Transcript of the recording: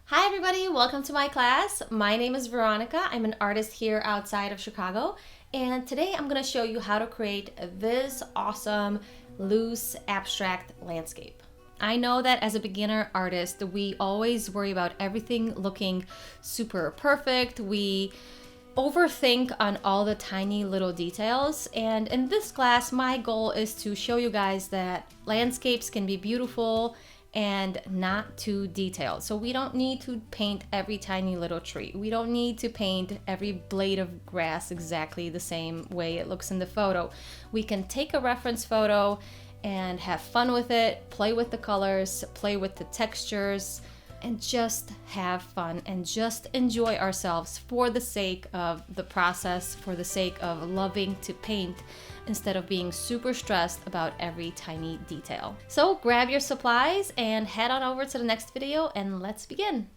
Hi everybody, welcome to my class. My name is Veronica. I'm an artist here outside of Chicago, and today I'm going to show you how to create this awesome loose abstract landscape. I know that as a beginner artist, we always worry about everything looking super perfect. We overthink on all the tiny little details, and in this class my goal is to show you guys that landscapes can be beautiful and not too detailed. So we don't need to paint every tiny little tree. We don't need to paint every blade of grass exactly the same way it looks in the photo. We can take a reference photo and have fun with it, play with the colors, play with the textures, and just have fun and just enjoy ourselves for the sake of the process, for the sake of loving to paint, instead of being super stressed about every tiny detail. So grab your supplies and head on over to the next video and let's begin.